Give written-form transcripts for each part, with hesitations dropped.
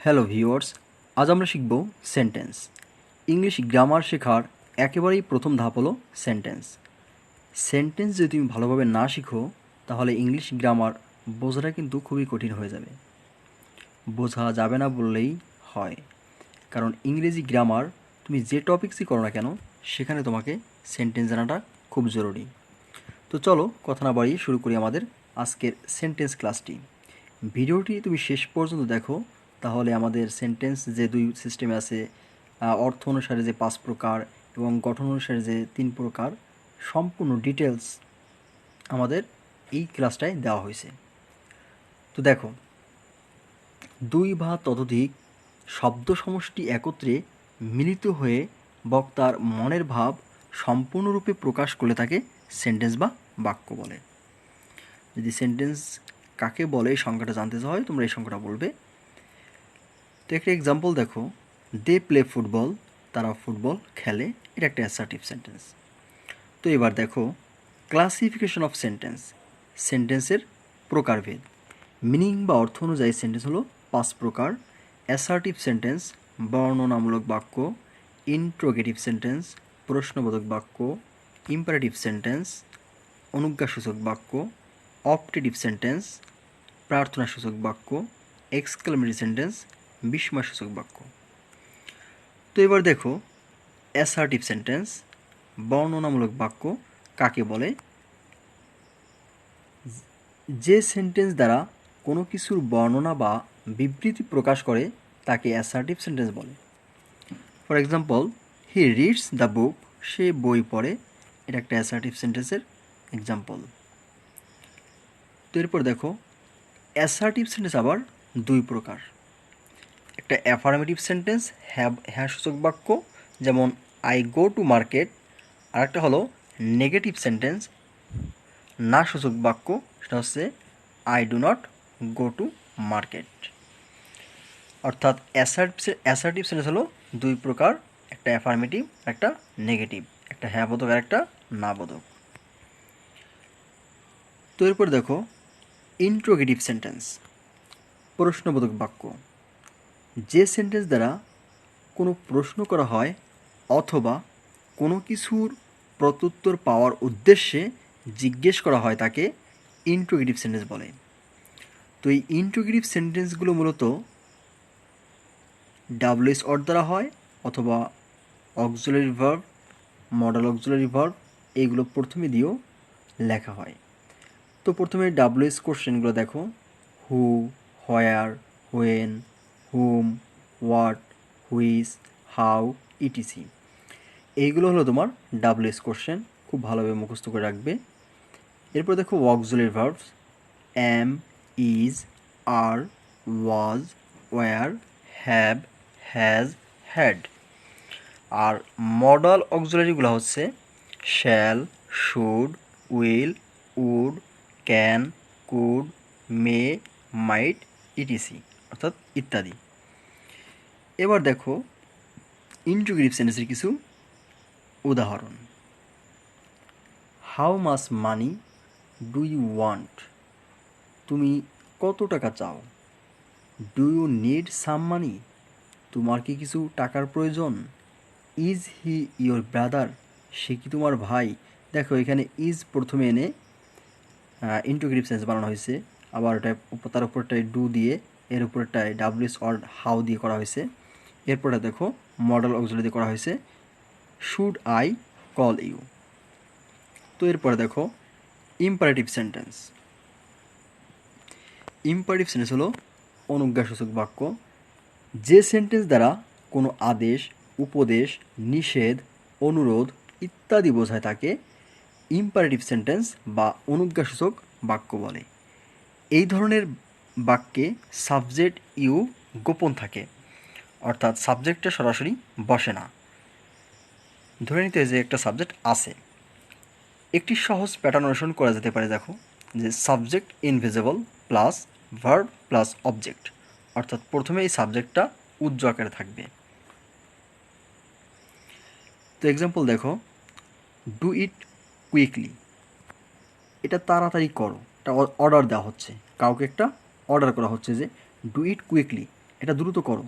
Hello viewers, আজ আমরা শিখব সেন্টেন্স। ইংলিশ গ্রামার শেখার একেবারেই প্রথম ধাপ হলো সেন্টেন্স। সেন্টেন্স যদি তুমি ভালোভাবে না শিখো তাহলে ইংলিশ গ্রামার বোঝাটা কিন্তু খুবই কঠিন হয়ে যাবে। বোঝা যাবে না বললেই হয়, কারণ ইংরেজি গ্রামার তুমি যে টপিক্সই করো না কেন সেখানে তোমাকে সেন্টেন্স জানাটা খুব জরুরি। তো চলো কথা না বাড়িয়ে শুরু করি আমাদের আজকের সেন্টেন্স ক্লাসটি। ভিডিওটি তুমি শেষ পর্যন্ত দেখো, তাহলে আমাদের সেন্টেন্স যে দুই সিস্টেমে আছে, অর্থ অনুসারে যে 5 প্রকার এবং গঠন অনুসারে যে 3 প্রকার, সম্পূর্ণ ডিটেলস আমাদের এই ক্লাসটায় দেওয়া হয়েছে। তো দেখো, 2 বা ততোধিক শব্দ সমষ্টি একত্রে মিলিত হয়ে বক্তার মনের ভাব সম্পূর্ণরূপে প্রকাশ করলে তাকে সেন্টেন্স বা বাক্য বলে। যদি সেন্টেন্স কাকে বলে এই সংখ্যাটা জানতে হয় তোমরা এই সংখ্যাটা বলবে। তো একটা এক্সাম্পল দেখো, দে প্লে ফুটবল, তারা ফুটবল খেলে, এটা একটা অ্যাসার্টিভ সেন্টেন্স। তো এবার দেখো ক্লাসিফিকেশন অফ সেন্টেন্স, সেন্টেন্সের প্রকারভেদ। মিনিং বা অর্থ অনুযায়ী সেন্টেন্স হলো 5 প্রকার। অ্যাসার্টিভ সেন্টেন্স বর্ণনামূলক বাক্য, ইন্ট্রোগেটিভ সেন্টেন্স প্রশ্নবোধক বাক্য, ইম্পারেটিভ সেন্টেন্স অনুজ্ঞাসূচক বাক্য, অপটেটিভ সেন্টেন্স প্রার্থনাসূচক বাক্য, এক্সক্লেমেটরি সেন্টেন্স বিস্ময়সূচক বাক্য। তো এবার দেখো অ্যাসার্টিভ সেন্টেন্স বর্ণনামূলক বাক্য কাকে বলে? যে সেন্টেন্স দ্বারা কোনো কিছুর বর্ণনা বা বিবৃতি প্রকাশ করে তাকে অ্যাসার্টিভ সেন্টেন্স বলে। For example, he reads the book, সে বই পড়ে, এটা একটা অ্যাসার্টিভ সেন্টেন্সের এক্সাম্পল। তো এরপর দেখো অ্যাসার্টিভ সেন্টেন্স আবার 2 প্রকার। একটা অ্যাফার্মেটিভ সেন্টেন্স হ্যাঁ সূচক বাক্য, যেমন আই গো টু মার্কেট। আর একটা হলো নেগেটিভ সেন্টেন্স না সূচক বাক্য, সেটা হচ্ছে I do not go to market. অর্থাৎ অ্যাসার্টিভ সেন্টেন্স হলো 2 প্রকার, একটা অ্যাফার্মেটিভ, একটা নেগেটিভ, একটা হ্যাঁ বোধক আর একটা না বোধক। তো এরপর দেখো ইন্ট্রোগেটিভ সেন্টেন্স প্রশ্নবোধক বাক্য। যে সেন্টেন্স দ্বারা কোনো প্রশ্ন করা হয় অথবা কোনো কিছুর প্রত্যুত্তর পাওয়ার উদ্দেশ্যে জিজ্ঞেস করা হয় তাকে ইন্ট্রোগেটিভ সেন্টেন্স বলে। তো এই ইন্ট্রোগেটিভ সেন্টেন্সগুলো মূলত ডাব্লিউএস অর দ্বারা হয় অথবা auxiliary verb, modal auxiliary verb, এইগুলো প্রথমে দিয়েও লেখা হয়। তো প্রথমে ডাব্লিউএস কোশ্চেনগুলো দেখো, who, where, when, whom, what, which, how, etc. এইগুলো হলো তোমার ডাব্লিউএস কোশ্চেন, খুব ভালোভাবে মুখস্থ করে রাখবে। এরপর দেখো auxiliary verbs, am, is, are, was, were, have, has, had. আর মডাল অক্সিলারিগুলো হচ্ছে shall, should, will, would, can, could, may, might, etc, অর্থাৎ ইত্যাদি। এবার দেখো ইন্ট্রোগেটিভ সেন্টেন্সের কিছু উদাহরণ। How much money do you want, তুমি কত টাকা চাও? Do you need some money, তোমার কি কিছু টাকার প্রয়োজন? ইজ হি ইয়োর ব্রাদার, সে কি তোমার ভাই? দেখো এখানে ইজ প্রথমে এনে ইন্ট্রোগেটিভ সেন্স বানানো হয়েছে, আবার এটা তার উপরটায় ডু দিয়ে, এর উপরটায় ডাব্লিউএস অর হাউ দিয়ে করা হয়েছে। এরপরে দেখো মডেল অক্সিলারি দিয়ে করা হয়েছে শুড আই কল ইউ। তো এরপরে দেখো ইম্পারেটিভ সেন্টেন্স। ইম্পারেটিভ সেন্টেন্স হলো অনুজ্ঞাসূচক বাক্য। যে সেন্টেন্স দ্বারা কোনো আদেশ, উপদেশ, নিষেধ, অনুরোধ ইত্যাদি বোঝায় তাকে ইম্পারেটিভ সেন্টেন্স বা অনুজ্ঞাসূচক বাক্য বলে। এই ধরনের বাক্যে সাবজেক্ট ইউ গোপন থাকে, অর্থাৎ সাবজেক্টটা সরাসরি বসে না। ধরে নিতে যে একটা সাবজেক্ট আছে। একটি সহজ প্যাটার্ন অনুসরণ করা যেতে পারে, দেখো যে subject invisible plus verb plus object, অর্থাৎ প্রথমে এই সাবজেক্টটা উজ্জ্ব আকারে থাকবে। তো এক্সাম্পল দেখো, ডু ইট কুইকলি, এটা তাড়াতাড়ি করো, এটা অর্ডার দেওয়া হচ্ছে, কাউকে একটা অর্ডার করা হচ্ছে যে ডু ইট কুইকলি, এটা দ্রুত করো।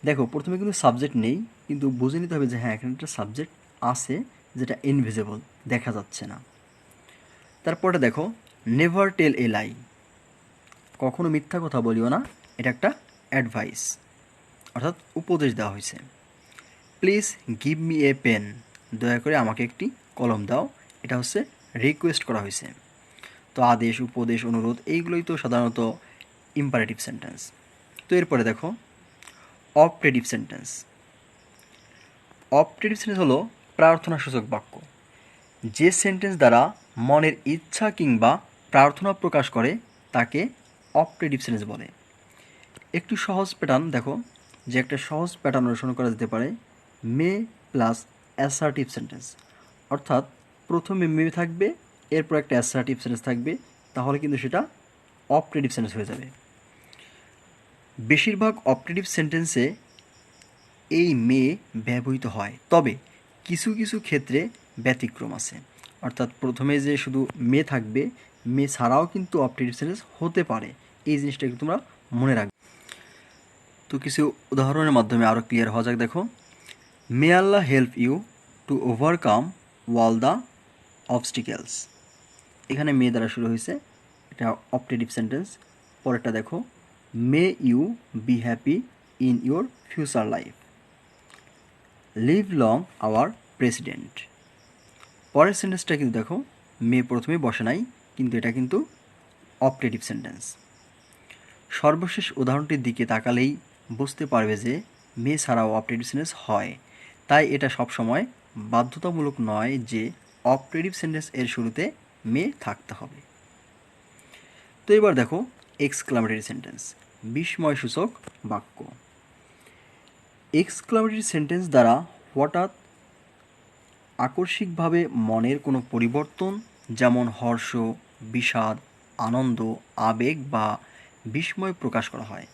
দেখো প্রথমে কিন্তু সাবজেক্ট নেই, কিন্তু বুঝে নিতে হবে যে হ্যাঁ এখানে একটা সাবজেক্ট আছে যেটা ইনভিজিবল, দেখা যাচ্ছে না। তারপরে দেখো নেভার টেল এ লাই, কখনো মিথ্যা কথা বলিও না, এটা একটা অ্যাডভাইস অর্থাৎ উপদেশ দেওয়া হয়েছে। Please give me a pen, দয়া করে আমাকে একটি কলম দাও, এটা হচ্ছে রিকোয়েস্ট করা হয়েছে। তো আদেশ, উপদেশ, অনুরোধ এইগুলোই তো সাধারণত ইম্পারেটিভ সেন্টেন্স। তো এরপরে দেখো অপটেটিভ সেন্টেন্স। অপটেটিভ সেন্টেন্স হলো প্রার্থনাসূচক বাক্য। যে সেন্টেন্স দ্বারা মনের ইচ্ছা কিংবা প্রার্থনা প্রকাশ করে তাকে অপটেটিভ সেন্টেন্স বলে। একটু সহজ প্যাটার্ন দেখো, যে একটা সহজ প্যাটার্ন অনুসরণ করা যেতে পারে মে প্লাস অ্যাসার্টিভ সেন্টেন্স, অর্থাৎ প্রথমে মে থাকবে, এরপর একটা অ্যাসার্টিভ সেন্টেন্স থাকবে, তাহলে কিন্তু সেটা অপটেটিভ সেন্টেন্স হয়ে যাবে। বেশিরভাগ অপটেটিভ সেন্টেন্সে এই মে ব্যবহৃত হয়, তবে কিছু কিছু ক্ষেত্রে ব্যতিক্রম আছে, অর্থাৎ প্রথমে যে শুধু মে থাকবে, মে ছাড়াও কিন্তু অপটেটিভ সেন্টেন্স হতে পারে, এই জিনিসটা একটু তোমরা মনে রাখবে। তো কিছু উদাহরণের মাধ্যমে আরও ক্লিয়ার হওয়া যাক। দেখো may Allah help you to overcome all the obstacles, এখানে মে দ্বারা শুরু হয়েছে, এটা অপটেটিভ সেন্টেন্স। পরেরটা দেখো may you be happy in your future life, live long our president. পরের সেন্টেন্সটা কিন্তু দেখো মে প্রথমে বসে নাই, কিন্তু এটা কিন্তু অপটেটিভ সেন্টেন্স। সর্বশেষ উদাহরণটির দিকে তাকালেই বুঝতে পারবে যে মে ছাড়াও অপটেটিভ সেন্টেন্স হয়, তাই এটা সবসময় বাধ্যতামূলক নয় যে অপটেটিভ সেন্টেন্স এর শুরুতে মে থাকতে হবে। তো এবার দেখো এক্সক্লামেটরি সেন্টেন্স, বিস্ময়সূচক বাক্য। এক্সক্লামেটরি সেন্টেন্স দ্বারা হঠাৎ আকস্মিকভাবে মনের কোনো পরিবর্তন, যেমন হর্ষ, বিষাদ, আনন্দ, আবেগ বা বিস্ময় প্রকাশ করা হয়।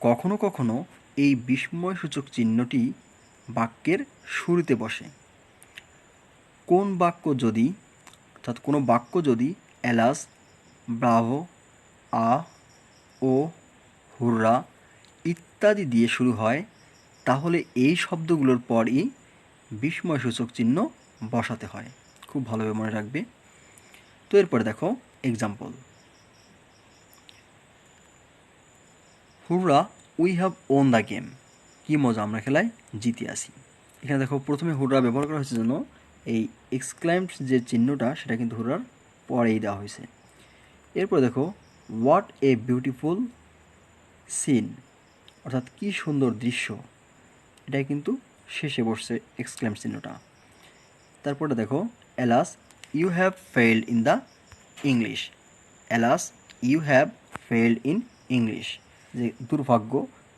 কখনো কখনো এই বিস্ময়সূচক চিহ্নটি বাক্যের শুরুতে বসে। কোনো বাক্য যদি এলাস, ব্রাভো, আ, ও, হুররা ইত্যাদি দিয়ে শুরু হয়, তাহলে এই শব্দগুলোর পরই বিস্ময়সূচক চিহ্ন বসাতে হয়, খুব ভালোভাবে মনে রাখবে। তো এরপরে দেখো example, hurrah we have won the game, কী মজা আমরা খেলায় জিতে আসি। এখানে দেখো প্রথমে হুররা ব্যবহার করা হয়েছে জন্য এই এক্সক্লাইমড যে চিহ্নটা সেটা কিন্তু হুররার পরেই দেওয়া হয়েছে। এরপর দেখো হোয়াট এ বিউটিফুল সিন, অর্থাৎ কী সুন্দর দৃশ্য, এটাই কিন্তু শেষে বসছে এক্সক্লেম চিহ্নটা। তারপরে দেখো alas you have failed in the English, alas you have failed in English, যে দুর্ভাগ্য,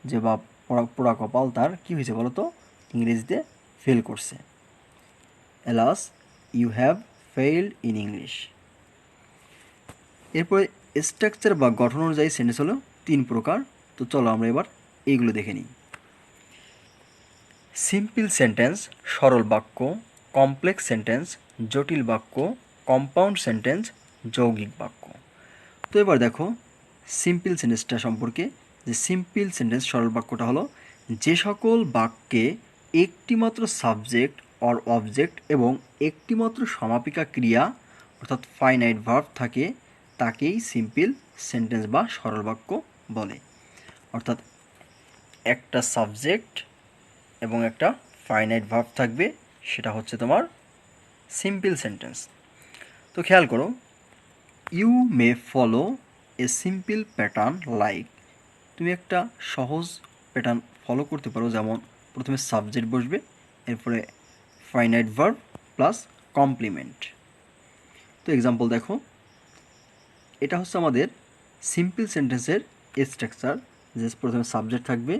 যে বা পোড়া কপাল তার কী হয়েছে বলো তো, ইংরেজিতে ফেল করছে। Alas you have failed in English. এরপরে স্ট্রাকচার বা গঠন অনুযায়ী সেন্টেন্স হলো 3 প্রকার। তো চলো আমরা এবার এইগুলো দেখে নিই। সিম্পল সেন্টেন্স সরল বাক্য, কমপ্লেক্স সেন্টেন্স জটিল বাক্য, কম্পাউন্ড সেন্টেন্স যৌগিক বাক্য। তো এবার দেখো সিম্পল সেন্টেন্সটা সম্পর্কে, যে সিম্পল সেন্টেন্স সরল বাক্যটা হলো যে সকল বাক্যে একটিমাত্র সাবজেক্ট অর অবজেক্ট এবং একটিমাত্র সমাপিকা ক্রিয়া অর্থাৎ ফাইনাইট ভার্ব থাকে তাকেই সিম্পল সেন্টেন্স বা সরল বাক্য বলে। অর্থাৎ একটা সাবজেক্ট এবং একটা ফাইনাইট ভার্ব থাকবে, সেটা হচ্ছে তোমার সিম্পল সেন্টেন্স। তো খেয়াল করো, you may follow a simple pattern like, তুমি একটা সহজ প্যাটার্ন ফলো করতে পারো, যেমন প্রথমে সাবজেক্ট বসবে, এরপরে ফাইনাইট ভার্ব প্লাস কমপ্লিমেন্ট। তো এক্সাম্পল দেখো, এটা হচ্ছে আমাদের সিম্পল সেন্টেন্সের স্ট্রাকচার, যে প্রথমে সাবজেক্ট থাকবে,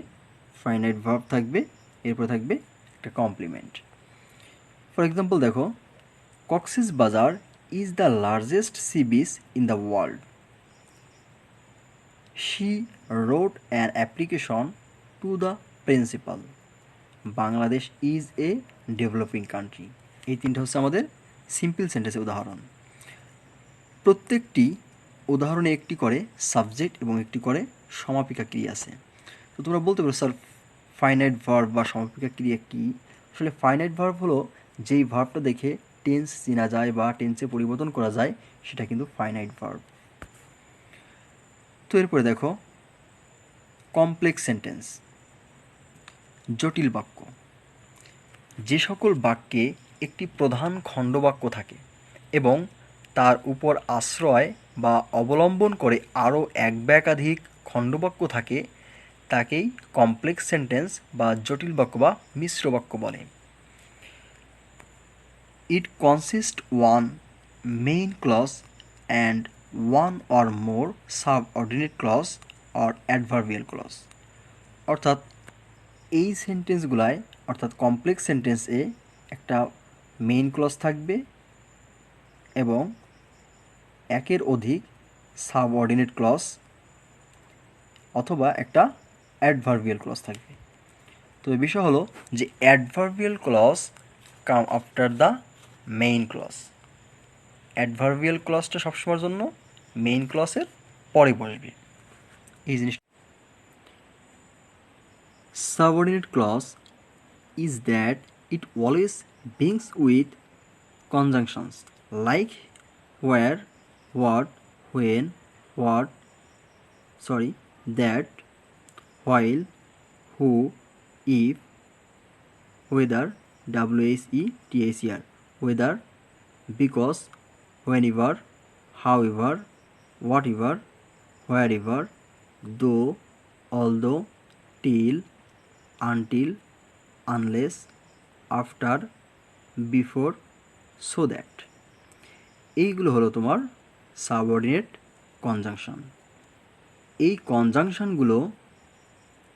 ফাইনাইট ভার্ব থাকবে, এরপরে থাকবে একটা কমপ্লিমেন্ট। ফর এক্সাম্পল দেখো, Cox's Bazar is the largest sea beach in the world, she wrote an application to the principal, Bangladesh is a developing country. এই তিনটা হচ্ছে আমাদের সিম্পল সেন্টেন্সের উদাহরণ। প্রত্যেকটি উদাহরণে একটি করে সাবজেক্ট এবং একটি করে সমাপিকা ক্রিয়া আছে। তো তোমরা বলতে পারো স্যার ফাইনাইট ভার্ব বা সমাপিকা ক্রিয়া কী? আসলে ফাইনাইট ভার্ব হলো যেই ভার্বটা দেখে টেন্স চেনা যায় বা টেন্সে পরিবর্তন করা যায় সেটা কিন্তু ফাইনাইট ভার্ব। তো এরপরে দেখো কমপ্লেক্স সেন্টেন্স, জটিল বাক্য। যে সকল বাক্যে একটি প্রধান খণ্ডবাক্য থাকে এবং তার উপর আশ্রয় বা অবলম্বন করে আরও এক বা একাধিক খণ্ডবাক্য থাকে তাকেই কমপ্লেক্স সেন্টেন্স বা জটিল বাক্য বা মিশ্র বাক্য বলে। It consists one main clause and one or more subordinate clause or adverbial clause। অর্থাৎ এই সেন্টেন্সগুলায় অর্থাৎ কমপ্লেক্স সেন্টেন্সে একটা মেইন ক্লজ থাকবে এবং একের অধিক সাবঅর্ডিনেট ক্লজ অথবা একটা অ্যাডভার্বিয়াল ক্লজ থাকবে। তো এই বিষয় হলো যে adverbial clause come after the main clause. Adverbial ক্লজটা সবসময়ের জন্য মেইন ক্লজের পরে বসবে। এই জিনিসটা subordinate clause is that it always begins with conjunctions like where, what, when, that, while, who, if, whether, whether, because, whenever, however, whatever, wherever, though, although, till, until, unless, after, before, so that। এইগুলো হলো তোমার subordinate conjunction. এই কনজাংশনগুলো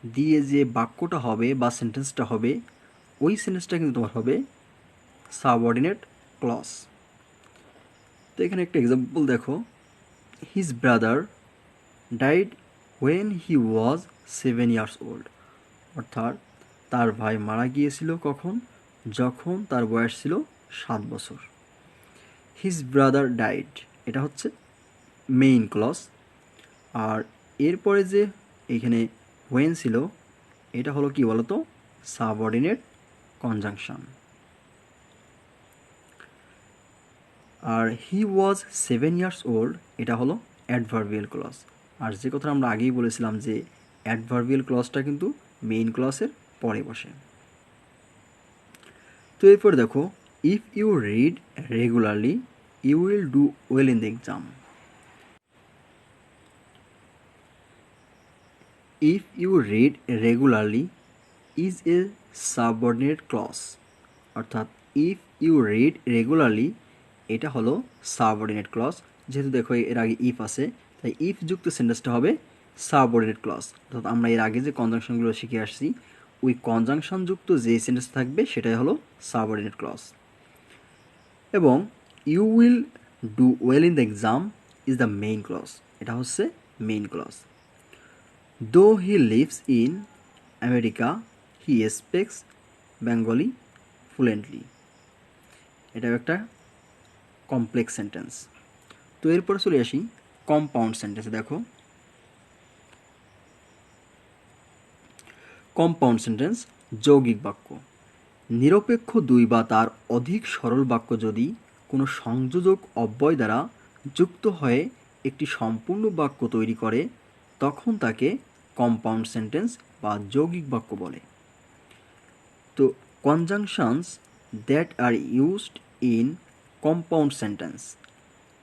দিয়ে যে বাক্যটা হবে বা সেন্টেন্সটা হবে ওই সেন্টেন্সটা কিন্তু তোমার হবে সাবঅর্ডিনেট ক্লজ। তো এখানে একটা এক্সাম্পল দেখো, his brother died when he was 7 years old। অর্থাৎ তার ভাই মারা গিয়েছিল কখন? যখন তার বয়স ছিল 7 বছর। হিজ ব্রাদার ডাইড এটা হচ্ছে মেইন ক্লজ, আর এরপরে যে এখানে হোয়েন ছিল এটা হলো কি বলতো সাবঅর্ডিনেট কনজাংশন। আর হি ওয়াজ 7 years old এটা হলো অ্যাডভার্বিয়াল ক্লজ। আর যে কথা আমরা আগেই বলেছিলাম যে অ্যাডভার্বিয়াল ক্লজটা কিন্তু মেইন ক্লজের পরে বসে। তো এরপরে দেখো, if you read regularly you will do well in the exam. If you read regularly is a subordinate clause. অর্থাৎ ইফ ইউ রিড রেগুলারলি এটা হলো সাবঅর্ডিনেট ক্লজ। যেহেতু দেখো এর আগে ইফ আছে তাই ইফ যুক্ত সেন্টেন্সটা হবে সাবঅর্ডিনেট ক্লজ। অর্থাৎ আমরা এর আগে যে কনজাংশনগুলো শিখে আসছি ওই কনজাংশন যুক্ত যে সেন্টেন্স থাকবে সেটাই হলো সাবঅর্ডিনেট ক্লজ। এবং you will do well in the exam is the main clause, এটা হচ্ছে main clause. Though he lives in America he speaks Bengali fluently, এটাও একটা কমপ্লেক্স সেন্টেন্স। তো এরপরে চলে আসি কম্পাউন্ড সেন্টেন্সে। দেখো কম্পাউন্ড সেন্টেন্স যৌগিক বাক্য। নিরপেক্ষ দুই বা তার অধিক সরল বাক্য যদি কোনো সংযোজক অব্যয় দ্বারা যুক্ত হয়ে একটি সম্পূর্ণ বাক্য তৈরি করে তখন তাকে কম্পাউন্ড সেন্টেন্স বা যৌগিক বাক্য বলে। তো conjunctions that are used in compound sentence,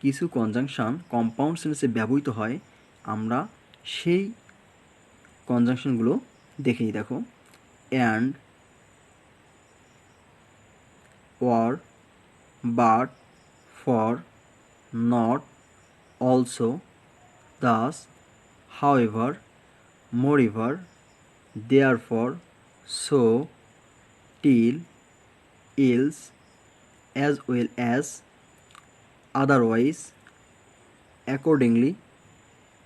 কিছু কনজাংশন কম্পাউন্ড সেন্টেন্সে ব্যবহৃত হয়, আমরা সেই কনজাংশনগুলো দেখে নিই। দেখো and, or, but, for, not, also, thus, however, moreover, therefore, so, till, else, as well as, otherwise, accordingly,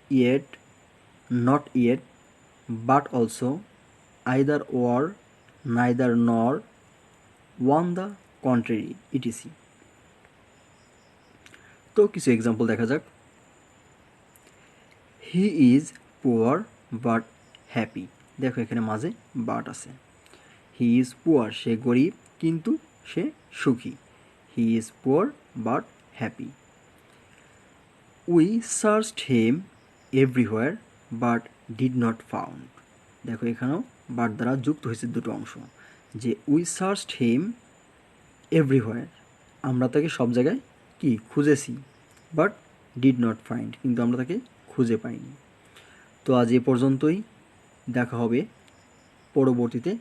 yet, not yet, but also, either or, neither nor, on the contrary, etc. তো কিছু example দেখা যাক। He is poor but happy. দেখো এখানে মাঝে but আছে। He is poor, সে গরিব কিন্তু সে সুখী। He is poor but happy. We searched him everywhere but did not found. দেখো এখানেও বাট দ্বারা যুক্ত হয়েছে দুটো অংশ, যে উই সার্চড হিম এভরিহোয়ার, আমরা তাকে সব জায়গায় কি খুঁজেছি, বাট ডিড নট ফাইন্ড, কিন্তু আমরা তাকে খুঁজে পাইনি। তো আজ এ পর্যন্তই, দেখা হবে পরবর্তীতে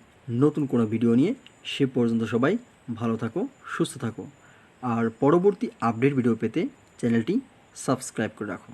নতুন কোনো ভিডিও নিয়ে। সে পর্যন্ত সবাই ভালো থাকো, সুস্থ থাকো, আর পরবর্তী আপডেট ভিডিও পেতে চ্যানেলটি সাবস্ক্রাইব করে রাখো।